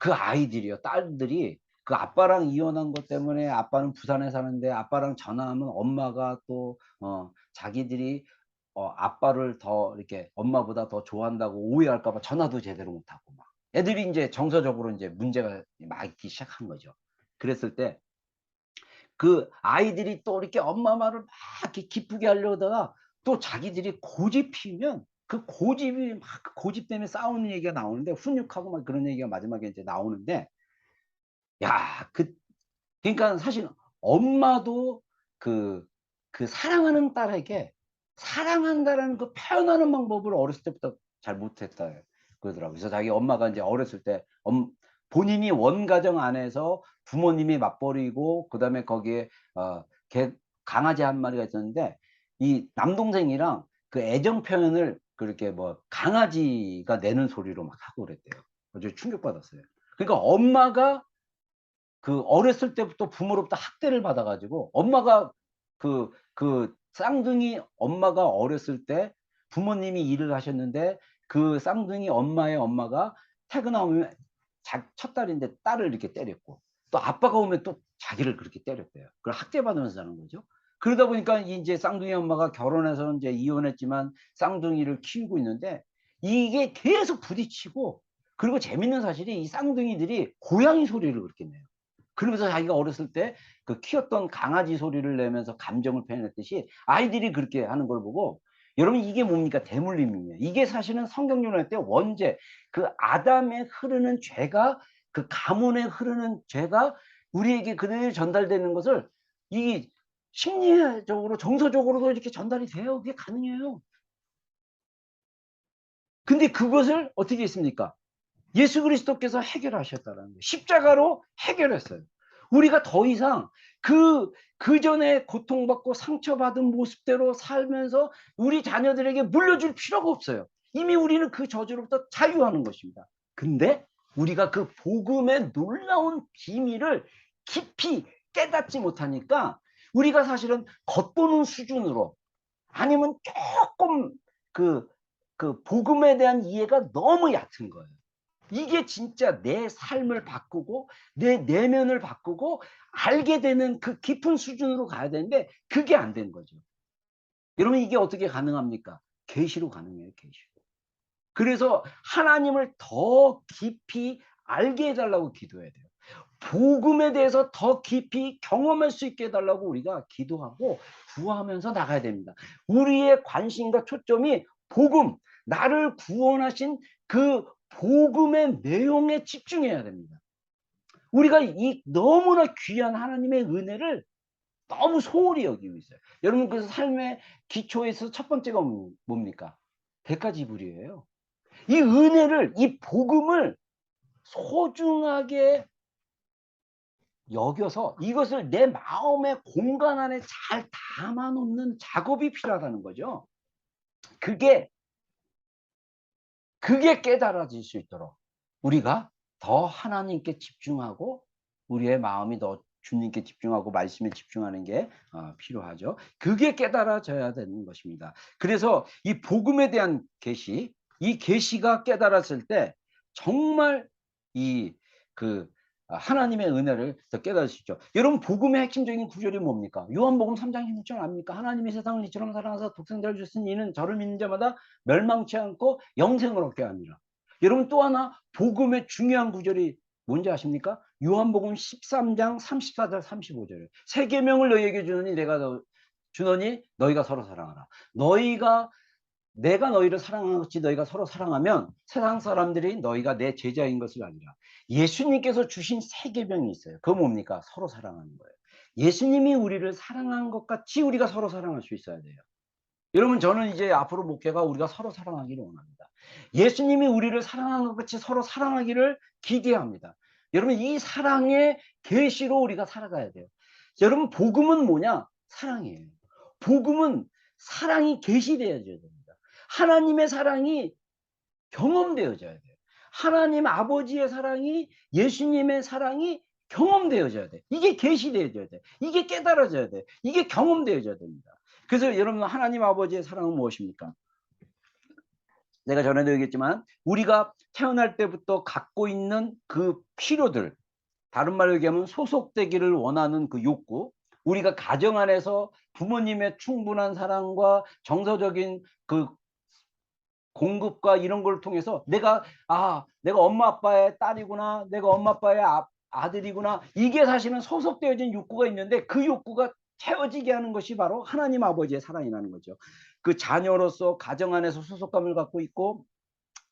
그 아이들이요, 딸들이 그 아빠랑 이혼한 것 때문에 아빠는 부산에 사는데 아빠랑 전화하면 엄마가 또 자기들이 아빠를 더 이렇게 엄마보다 더 좋아한다고 오해할까 봐 전화도 제대로 못 하고, 막 애들이 이제 정서적으로 이제 문제가 막 있기 시작한 거죠. 그랬을 때 그 아이들이 또 이렇게 엄마 말을 막 이렇게 기쁘게 하려다가 또 자기들이 고집 피면 그 고집이 막 그 고집 때문에 싸우는 얘기가 나오는데, 훈육하고 막 그런 얘기가 마지막에 이제 나오는데, 야, 그러니까 사실 엄마도 그, 그 사랑하는 딸에게 사랑한다라는 그 표현하는 방법을 어렸을 때부터 잘 못했다 그러더라고요. 그래서 자기 엄마가 이제 어렸을 때 본인이 원가정 안에서 부모님이 맞벌이고 그다음에 거기에 강아지 한 마리가 있었는데, 이 남동생이랑 그 애정 표현을 그렇게 뭐 강아지가 내는 소리로 막 하고 그랬대요. 아주 충격받았어요. 그러니까 엄마가 그 어렸을 때부터 부모로부터 학대를 받아 가지고, 엄마가 그 쌍둥이 엄마가 어렸을 때 부모님이 일을 하셨는데, 그 쌍둥이 엄마의 엄마가 퇴근하면 첫 딸인데 딸을 이렇게 때렸고, 또 아빠가 오면 또 자기를 그렇게 때렸대요. 그걸 학대받으면서 자는 거죠. 그러다 보니까 이제 쌍둥이 엄마가 결혼해서 이제 이혼했지만 쌍둥이를 키우고 있는데, 이게 계속 부딪히고, 그리고 재밌는 사실이 이 쌍둥이들이 고양이 소리를 그렇게 내요. 그러면서 자기가 어렸을 때 그 키웠던 강아지 소리를 내면서 감정을 표현했듯이 아이들이 그렇게 하는 걸 보고, 여러분, 이게 뭡니까? 대물림이에요. 이게 사실은 성경적으로 할 때 원죄, 그 아담에 흐르는 죄가, 그 가문에 흐르는 죄가 우리에게 그대로 전달되는 것을, 이 심리적으로 정서적으로도 이렇게 전달이 돼요. 그게 가능해요. 근데 그것을 어떻게 했습니까? 예수 그리스도께서 해결하셨다는 거예요. 십자가로 해결했어요. 우리가 더 이상 그 전에 고통받고 상처받은 모습대로 살면서 우리 자녀들에게 물려줄 필요가 없어요. 이미 우리는 그 저주로부터 자유하는 것입니다. 근데 우리가 그 복음의 놀라운 비밀을 깊이 깨닫지 못하니까, 우리가 사실은 겉보는 수준으로, 아니면 조금 그 복음에 대한 이해가 너무 얕은 거예요. 이게 진짜 내 삶을 바꾸고 내 내면을 바꾸고 알게 되는 그 깊은 수준으로 가야 되는데 그게 안 된 거죠. 여러분 이게 어떻게 가능합니까? 계시로 가능해요, 계시로. 그래서 하나님을 더 깊이 알게 해 달라고 기도해야 돼요. 복음에 대해서 더 깊이 경험할 수 있게 해 달라고 우리가 기도하고 구하면서 나가야 됩니다. 우리의 관심과 초점이 복음, 나를 구원하신 그 복음의 내용에 집중해야 됩니다. 우리가 이 너무나 귀한 하나님의 은혜를 너무 소홀히 여기고 있어요. 여러분 그래서 삶의 기초에서 첫 번째가 뭡니까? 대가지불이에요. 이 은혜를, 이 복음을 소중하게 여겨서 이것을 내 마음의 공간 안에 잘 담아 놓는 작업이 필요하다는 거죠. 그게 깨달아질 수 있도록 우리가 더 하나님께 집중하고 우리의 마음이 더 주님께 집중하고 말씀에 집중하는 게 필요하죠. 그게 깨달아져야 되는 것입니다. 그래서 이 복음에 대한 계시, 이 계시가 깨달았을 때 정말 이 그 하나님의 은혜를 더 깨달을 수 있죠. 여러분 복음의 핵심적인 구절이 뭡니까? 요한복음 3장 16절 압니까? 하나님이 세상을 이처럼 사랑하사 독생자를 주신 이는 저를 믿는 자마다 멸망치 않고 영생을 얻게 합니다. 여러분 또 하나 복음의 중요한 구절이 뭔지 아십니까? 요한복음 13장 34절 35절. 새 계명을 너희에게 주노니 주노니 너희가 서로 사랑하라. 내가 너희를 사랑하는 것이 너희가 서로 사랑하면 세상 사람들이 너희가 내 제자인 것을 아니라. 예수님께서 주신 새 계명이 있어요. 그거 뭡니까? 서로 사랑하는 거예요. 예수님이 우리를 사랑한 것 같이 우리가 서로 사랑할 수 있어야 돼요. 여러분 저는 이제 앞으로 목회가 우리가 서로 사랑하기를 원합니다. 예수님이 우리를 사랑한 것 같이 서로 사랑하기를 기대합니다. 여러분 이 사랑의 계시로 우리가 살아가야 돼요. 여러분 복음은 뭐냐? 사랑이에요. 복음은 사랑이 계시되어져야 됩니다. 하나님의 사랑이 경험되어져야 돼요. 하나님 아버지의 사랑이 예수님의 사랑이 경험되어져야 돼. 이게 계시되어져야 돼. 이게 깨달아져야 돼. 이게 경험되어져야 됩니다. 그래서 여러분 하나님 아버지의 사랑은 무엇입니까? 내가 전에도 얘기했지만 우리가 태어날 때부터 갖고 있는 그 필요들, 다른 말로 얘기하면 소속되기를 원하는 그 욕구, 우리가 가정 안에서 부모님의 충분한 사랑과 정서적인 그 공급과 이런 걸 통해서 내가 엄마 아빠의 딸이구나, 내가 엄마 아빠의 아들이구나, 이게 사실은 소속되어진 욕구가 있는데 그 욕구가 채워지게 하는 것이 바로 하나님 아버지의 사랑이라는 거죠. 그 자녀로서 가정 안에서 소속감을 갖고 있고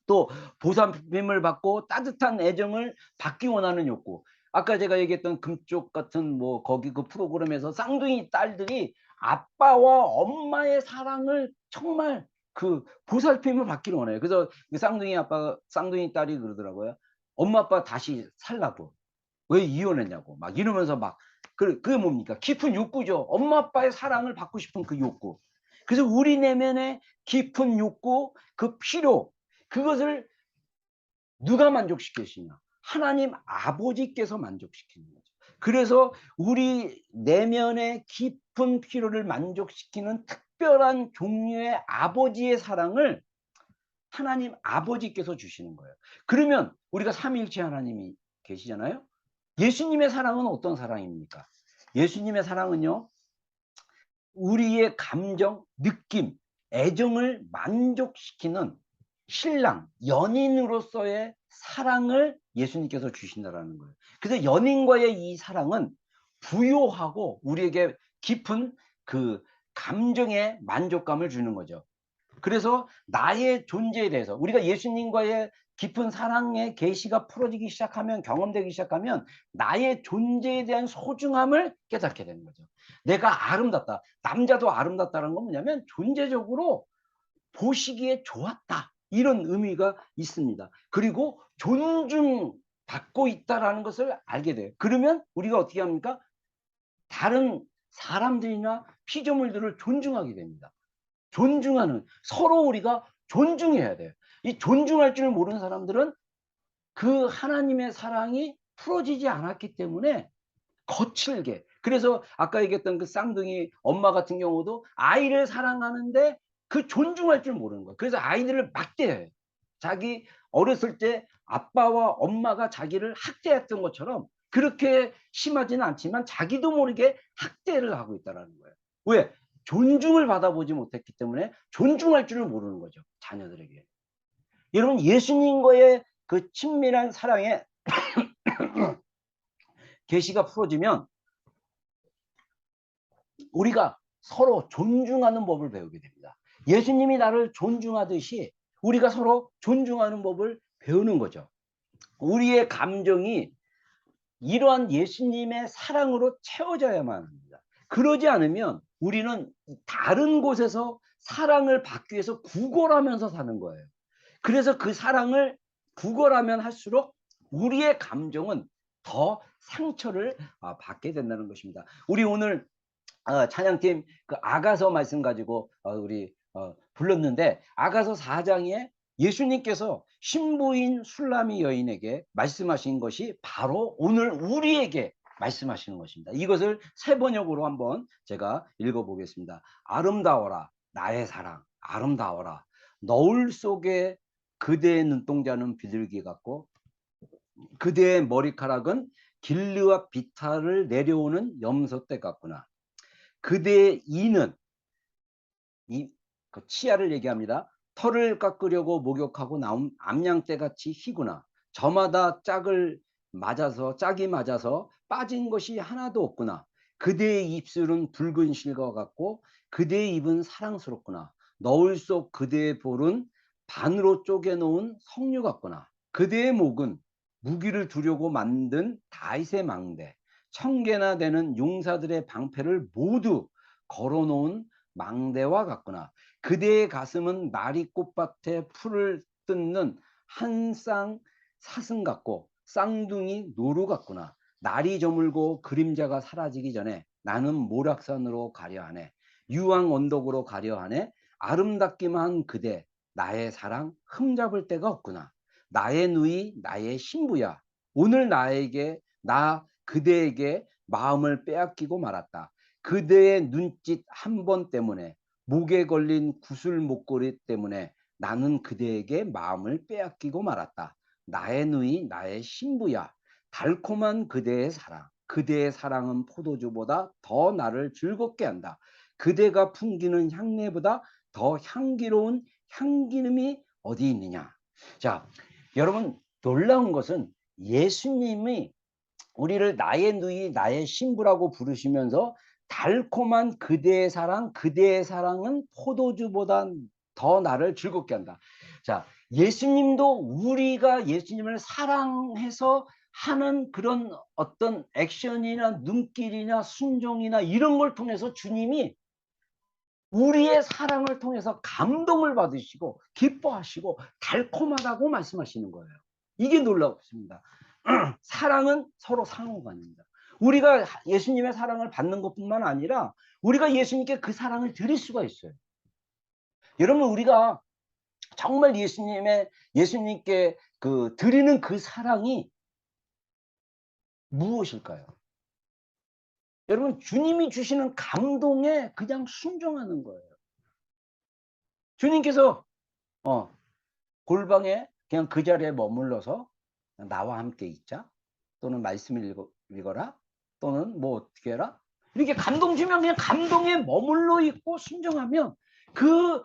또 보살핌을 받고 따뜻한 애정을 받기 원하는 욕구. 아까 제가 얘기했던 금쪽 같은 뭐 거기 그 프로그램에서 쌍둥이 딸들이 아빠와 엄마의 사랑을 정말 그 보살핌을 받기를 원해요. 그래서 그 쌍둥이 딸이 그러더라고요. 엄마 아빠 다시 살라고. 왜 이혼했냐고 막 이러면서 막 그게 뭡니까? 깊은 욕구죠. 엄마 아빠의 사랑을 받고 싶은 그 욕구. 그래서 우리 내면의 깊은 욕구, 그 필요, 그것을 누가 만족시키시냐? 하나님 아버지께서 만족시키는 거죠. 그래서 우리 내면의 깊은 필요를 만족시키는 특별한 종류의 아버지의 사랑을 하나님 아버지께서 주시는 거예요. 그러면 우리가 삼위일체 하나님이 계시잖아요. 예수님의 사랑은 어떤 사랑입니까? 예수님의 사랑은요, 우리의 감정, 느낌, 애정을 만족시키는 신랑, 연인으로서의 사랑을 예수님께서 주신다라는 거예요. 그래서 연인과의 이 사랑은 부요하고 우리에게 깊은 그 감정의 만족감을 주는 거죠. 그래서 나의 존재에 대해서 우리가 예수님과의 깊은 사랑의 계시가 풀어지기 시작하면, 경험되기 시작하면 나의 존재에 대한 소중함을 깨닫게 되는 거죠. 내가 아름답다. 남자도 아름답다는 건 뭐냐면 존재적으로 보시기에 좋았다, 이런 의미가 있습니다. 그리고 존중받고 있다라는 것을 알게 돼요. 그러면 우리가 어떻게 합니까? 다른 사람들이나 피조물들을 존중하게 됩니다. 존중하는, 서로 우리가 존중해야 돼요. 이 존중할 줄 모르는 사람들은 그 하나님의 사랑이 풀어지지 않았기 때문에 거칠게, 그래서 아까 얘기했던 그 쌍둥이 엄마 같은 경우도 아이를 사랑하는데 그 존중할 줄 모르는 거예요. 그래서 아이들을 막 때려요. 자기 어렸을 때 아빠와 엄마가 자기를 학대했던 것처럼 그렇게 심하지는 않지만 자기도 모르게 학대를 하고 있다는 거예요. 왜? 존중을 받아보지 못했기 때문에 존중할 줄을 모르는 거죠, 자녀들에게. 여러분, 예수님과의 그 친밀한 사랑의 계시가 풀어지면 우리가 서로 존중하는 법을 배우게 됩니다. 예수님이 나를 존중하듯이 우리가 서로 존중하는 법을 배우는 거죠. 우리의 감정이 이러한 예수님의 사랑으로 채워져야만 합니다. 그러지 않으면 우리는 다른 곳에서 사랑을 받기 위해서 구걸하면서 사는 거예요. 그래서 그 사랑을 구걸하면 할수록 우리의 감정은 더 상처를 받게 된다는 것입니다. 우리 오늘 찬양팀 그 아가서 말씀 가지고 우리 불렀는데, 아가서 4장에 예수님께서 신부인 술라미 여인에게 말씀하신 것이 바로 오늘 우리에게 말씀하시는 것입니다. 이것을 새 번역으로 한번 제가 읽어보겠습니다. 아름다워라 나의 사랑, 아름다워라. 너울 속에 그대의 눈동자는 비둘기 같고 그대의 머리카락은 길르와 비탈을 내려오는 염소떼 같구나. 그대의 이는 그 치아를 얘기합니다. 털을 깎으려고 목욕하고 나온 암양떼같이 희구나. 저마다 짝이 맞아서 빠진 것이 하나도 없구나. 그대의 입술은 붉은 실과 같고 그대의 입은 사랑스럽구나. 너울 속 그대의 볼은 반으로 쪼개놓은 석류 같구나. 그대의 목은 무기를 두려고 만든 다윗의 망대, 천개나 되는 용사들의 방패를 모두 걸어놓은 망대와 같구나. 그대의 가슴은 나리꽃밭에 풀을 뜯는 한 쌍 사슴 같고 쌍둥이 노루 같구나. 날이 저물고 그림자가 사라지기 전에 나는 모락산으로 가려 하네. 유황 언덕으로 가려 하네. 아름답기만 한 그대, 나의 사랑 흠잡을 데가 없구나. 나의 누이, 나의 신부야. 오늘 나 그대에게 마음을 빼앗기고 말았다. 그대의 눈짓 한 번 때문에, 목에 걸린 구슬 목걸이 때문에 나는 그대에게 마음을 빼앗기고 말았다. 나의 누이, 나의 신부야. 달콤한 그대의 사랑. 그대의 사랑은 포도주보다 더 나를 즐겁게 한다. 그대가 풍기는 향내보다 더 향기로운 향기름이 어디 있느냐. 자, 여러분, 놀라운 것은 예수님이 우리를 나의 누이, 나의 신부라고 부르시면서 달콤한 그대의 사랑은 포도주보다 더 나를 즐겁게 한다. 자, 예수님도 우리가 예수님을 사랑해서 하는 그런 어떤 액션이나 눈길이나 순종이나 이런 걸 통해서 주님이 우리의 사랑을 통해서 감동을 받으시고 기뻐하시고 달콤하다고 말씀하시는 거예요. 이게 놀랍습니다. 사랑은 서로 상호간입니다. 우리가 예수님의 사랑을 받는 것뿐만 아니라 우리가 예수님께 그 사랑을 드릴 수가 있어요. 여러분, 우리가 정말 예수님께 드리는 그 사랑이 무엇일까요? 여러분, 주님이 주시는 감동에 그냥 순종하는 거예요. 주님께서 골방에 그냥 그 자리에 머물러서 나와 함께 있자, 또는 말씀을 읽어라, 또는 뭐 어떻게 해라, 이렇게 감동 주면 그냥 감동에 머물러 있고 순종하면 그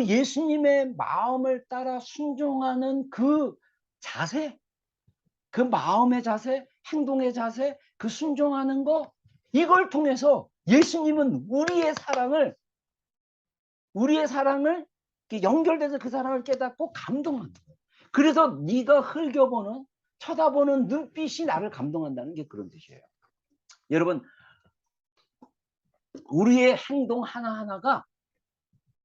예수님의 마음을 따라 순종하는 그 자세, 그 마음의 자세, 행동의 자세, 그 순종하는 거, 이걸 통해서 예수님은 우리의 사랑을 연결돼서 그 사랑을 깨닫고 감동하는 거예요. 그래서 네가 쳐다보는 눈빛이 나를 감동한다는 게 그런 뜻이에요. 여러분, 우리의 행동 하나하나가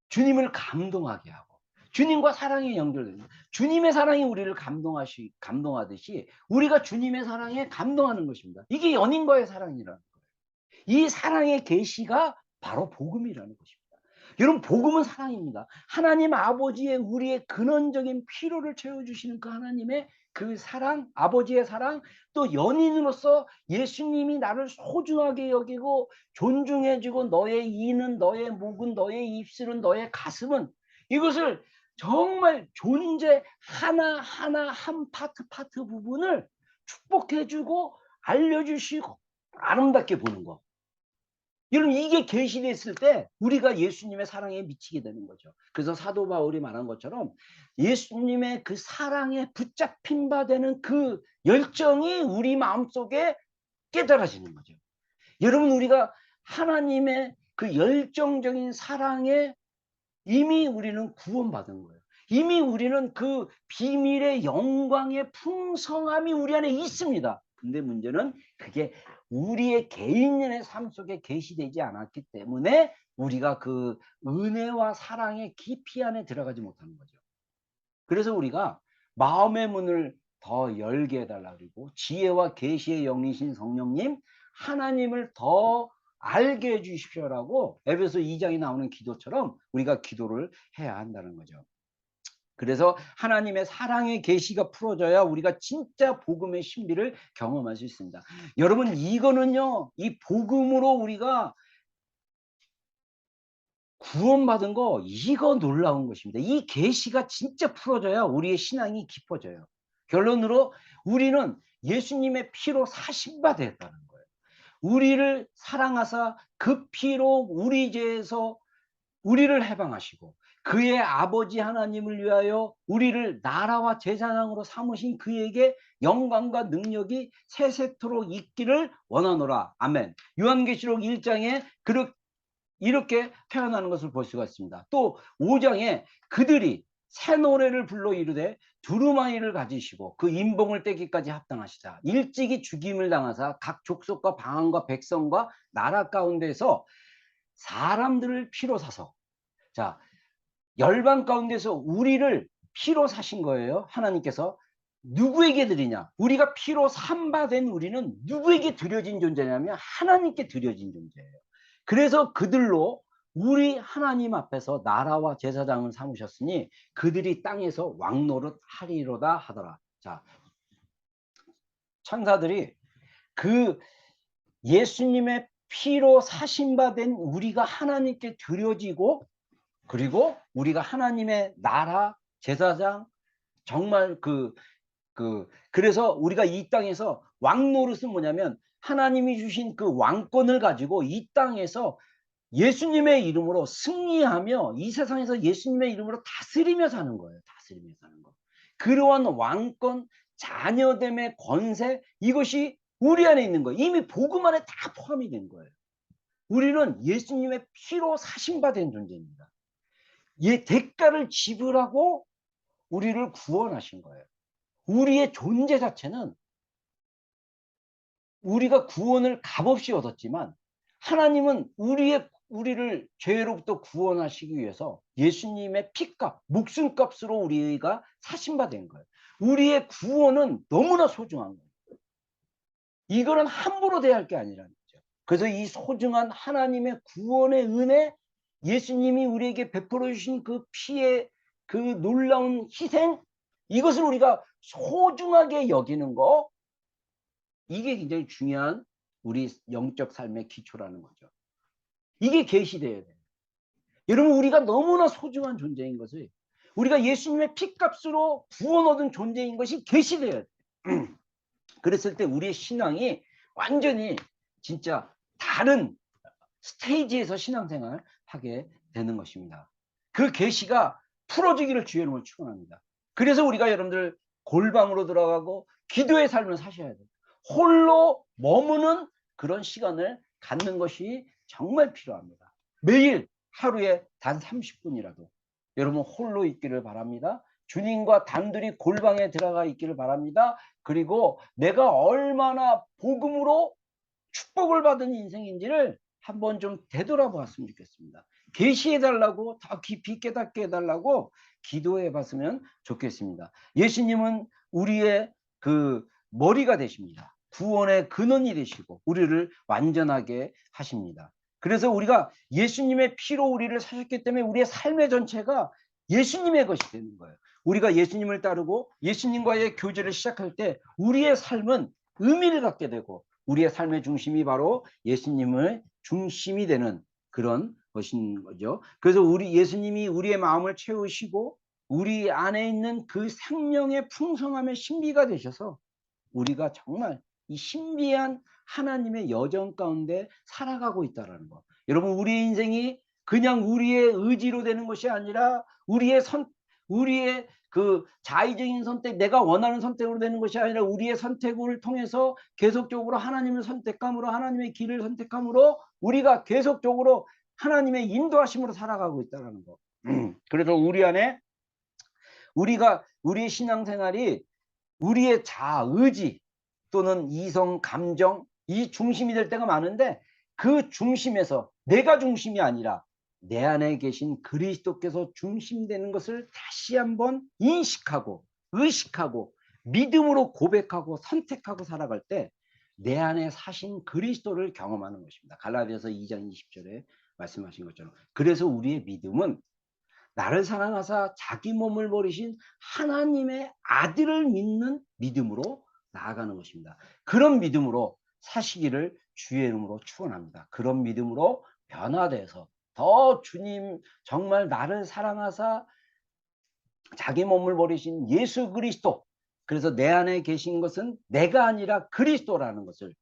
주님을 감동하게 하고 주님과 사랑이 연결됩니다. 주님의 사랑이 우리를 감동하듯이 우리가 주님의 사랑에 감동하는 것입니다. 이게 연인과의 사랑이라는 거예요. 이 사랑의 계시가 바로 복음이라는 것입니다. 여러분, 복음은 사랑입니다. 하나님 아버지의 우리의 근원적인 필요를 채워주시는 그 하나님의 그 사랑, 아버지의 사랑, 또 연인으로서 예수님이 나를 소중하게 여기고 존중해주고 너의 이는, 너의 목은, 너의 입술은, 너의 가슴은, 이것을 정말 존재 하나하나 한 파트 부분을 축복해 주고 알려주시고 아름답게 보는 거. 여러분 이게 계시됐을 때 우리가 예수님의 사랑에 미치게 되는 거죠. 그래서 사도 바울이 말한 것처럼 예수님의 그 사랑에 붙잡힌 바 되는 그 열정이 우리 마음속에 깨달아지는 거죠. 여러분 우리가 하나님의 그 열정적인 사랑에 이미 우리는 구원받은 거예요. 이미 우리는 그 비밀의 영광의 풍성함이 우리 안에 있습니다. 근데 문제는 그게 우리의 개인의 삶 속에 계시되지 않았기 때문에 우리가 그 은혜와 사랑의 깊이 안에 들어가지 못하는 거죠. 그래서 우리가 마음의 문을 더 열게 해달라 그리고 지혜와 계시의 영이신 성령님 하나님을 더 알게 해 주십시오라고 에베소 2장에 나오는 기도처럼 우리가 기도를 해야 한다는 거죠. 그래서 하나님의 사랑의 계시가 풀어져야 우리가 진짜 복음의 신비를 경험할 수 있습니다. 여러분 이거는요, 이 복음으로 우리가 구원받은 거 이거 놀라운 것입니다. 이 계시가 진짜 풀어져야 우리의 신앙이 깊어져요. 결론으로 우리는 예수님의 피로 사신바 되었다는 거예요. 우리를 사랑하사 그 피로 우리 죄에서 우리를 해방하시고 그의 아버지 하나님을 위하여 우리를 나라와 제사장으로 삼으신 그에게 영광과 능력이 세세토록 있기를 원하노라. 아멘. 요한계시록 1장에 이렇게 태어나는 것을 볼 수가 있습니다. 또 5장에 그들이 새 노래를 불러 이르되 두루마리를 가지시고 그 인봉을 떼기까지 합당하시다. 일찍이 죽임을 당하사 각 족속과 방언과 백성과 나라 가운데서 사람들을 피로 사서, 자, 열방 가운데서 우리를 피로 사신 거예요. 하나님께서. 누구에게 드리냐? 우리가 피로 삼바된 우리는 누구에게 드려진 존재냐면 하나님께 드려진 존재예요. 그래서 그들로 우리 하나님 앞에서 나라와 제사장을 삼으셨으니 그들이 땅에서 왕노릇 하리로다 하더라. 자, 천사들이 그 예수님의 피로 사신바된 우리가 하나님께 드려지고 그리고 우리가 하나님의 나라 제사장 정말 그래서 우리가 이 땅에서 왕노릇은 뭐냐면 하나님이 주신 그 왕권을 가지고 이 땅에서 예수님의 이름으로 승리하며 이 세상에서 예수님의 이름으로 다스리며 사는 거예요. 다스리며 사는 거. 그러한 왕권, 자녀됨의 권세 이것이 우리 안에 있는 거예요. 이미 복음 안에 다 포함이 된 거예요. 우리는 예수님의 피로 사신바된 존재입니다. 이 대가를 지불하고 우리를 구원하신 거예요. 우리의 존재 자체는 우리가 구원을 값없이 얻었지만 하나님은 우리를 죄로부터 구원하시기 위해서 예수님의 피값, 목숨값으로 우리가 사신받은 거예요. 우리의 구원은 너무나 소중한 거예요. 이거는 함부로 대할 게 아니라는 거죠. 그래서 이 소중한 하나님의 구원의 은혜, 예수님이 우리에게 베풀어 주신 그 피의 그 놀라운 희생, 이것을 우리가 소중하게 여기는 거, 이게 굉장히 중요한 우리 영적 삶의 기초라는 거죠. 이게 계시되어야 돼요. 여러분 우리가 너무나 소중한 존재인 것을 우리가 예수님의 피값으로 구원 얻은 존재인 것이 계시되어야 돼요. 그랬을 때 우리의 신앙이 완전히 진짜 다른 스테이지에서 신앙생활을 하게 되는 것입니다. 그 계시가 풀어지기를 주의 이름으로 축원합니다. 그래서 우리가 여러분들 골방으로 들어가고 기도의 삶을 사셔야 돼요. 홀로 머무는 그런 시간을 갖는 것이 정말 필요합니다. 매일 하루에 단 30분이라도 여러분 홀로 있기를 바랍니다. 주님과 단둘이 골방에 들어가 있기를 바랍니다. 그리고 내가 얼마나 복음으로 축복을 받은 인생인지를 한번 좀 되돌아보았으면 좋겠습니다. 계시해달라고 더 깊이 깨닫게 해달라고 기도해 봤으면 좋겠습니다. 예수님은 우리의 그 머리가 되십니다. 구원의 근원이 되시고 우리를 완전하게 하십니다. 그래서 우리가 예수님의 피로 우리를 사셨기 때문에 우리의 삶의 전체가 예수님의 것이 되는 거예요. 우리가 예수님을 따르고 예수님과의 교제를 시작할 때 우리의 삶은 의미를 갖게 되고 우리의 삶의 중심이 바로 예수님의 중심이 되는 그런 것인 거죠. 그래서 예수님이 우리의 마음을 채우시고 우리 안에 있는 그 생명의 풍성함의 신비가 되셔서 우리가 정말 이 신비한 하나님의 여정 가운데 살아가고 있다라는 거. 여러분, 우리의 인생이 그냥 우리의 의지로 되는 것이 아니라 우리의 그 자의적인 선택, 내가 원하는 선택으로 되는 것이 아니라 우리의 선택을 통해서 계속적으로 하나님을 선택함으로, 하나님의 길을 선택함으로 우리가 계속적으로 하나님의 인도하심으로 살아가고 있다는 거. 그래서 우리 안에 우리의 신앙생활이 우리의 자아, 의지 또는 이성, 감정 이 중심이 될 때가 많은데, 그 중심에서 내가 중심이 아니라 내 안에 계신 그리스도께서 중심되는 것을 다시 한번 인식하고 의식하고 믿음으로 고백하고 선택하고 살아갈 때 내 안에 사신 그리스도를 경험하는 것입니다. 갈라디아서 2장 20절에 말씀하신 것처럼. 그래서 우리의 믿음은 나를 사랑하사 자기 몸을 버리신 하나님의 아들을 믿는 믿음으로 나아가는 것입니다. 그런 믿음으로 사시기를 주의 이름으로 축원합니다. 그런 믿음으로 변화돼서 더 주님 정말 나를 사랑하사 자기 몸을 버리신 예수 그리스도, 그래서 내 안에 계신 것은 내가 아니라 그리스도라는 것을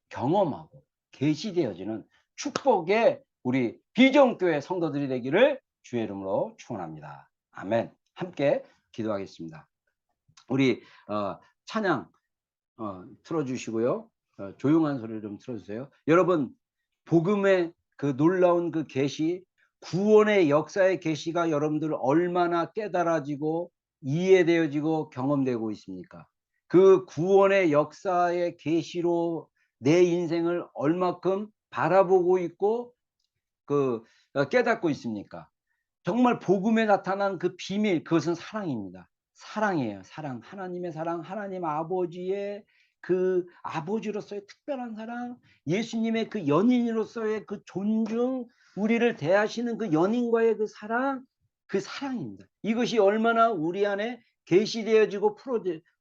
경험하고 계시되어지는 축복의 우리 비전교회 성도들이 되기를 주의 이름으로 축원합니다. 아멘. 함께 기도하겠습니다. 우리 찬양 틀어주시고요. 조용한 소리를 좀 틀어주세요. 여러분, 복음의 그 놀라운 그 계시, 구원의 역사의 계시가 여러분들 얼마나 깨달아지고 이해되어지고 경험되고 있습니까? 그 구원의 역사의 계시로 내 인생을 얼마큼 바라보고 있고 깨닫고 있습니까? 정말 복음에 나타난 그 비밀, 그것은 사랑입니다. 사랑이에요. 사랑. 하나님의 사랑, 하나님 아버지의 그 아버지로서의 특별한 사랑, 예수님의 그 연인으로서의 그 존중, 우리를 대하시는 그 연인과의 그 사랑, 그 사랑입니다. 이것이 얼마나 우리 안에 계시되어지고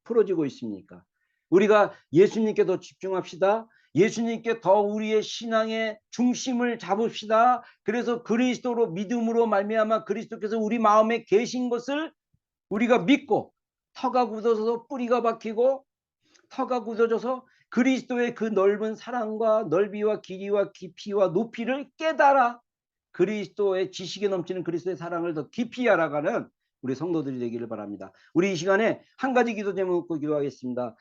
풀어지고 있습니까? 우리가 예수님께 더 집중합시다. 예수님께 더 우리의 신앙의 중심을 잡읍시다. 그래서 그리스도로 믿음으로 말미암아 그리스도께서 우리 마음에 계신 것을 우리가 믿고, 터가 굳어져서 뿌리가 박히고 터가 굳어져서 그리스도의 그 넓은 사랑과 넓이와 길이와 깊이와 높이를 깨달아 그리스도의 지식에 넘치는 그리스도의 사랑을 더 깊이 알아가는 우리 성도들이 되기를 바랍니다. 우리 이 시간에 한 가지 기도 제목 갖고 기도하겠습니다.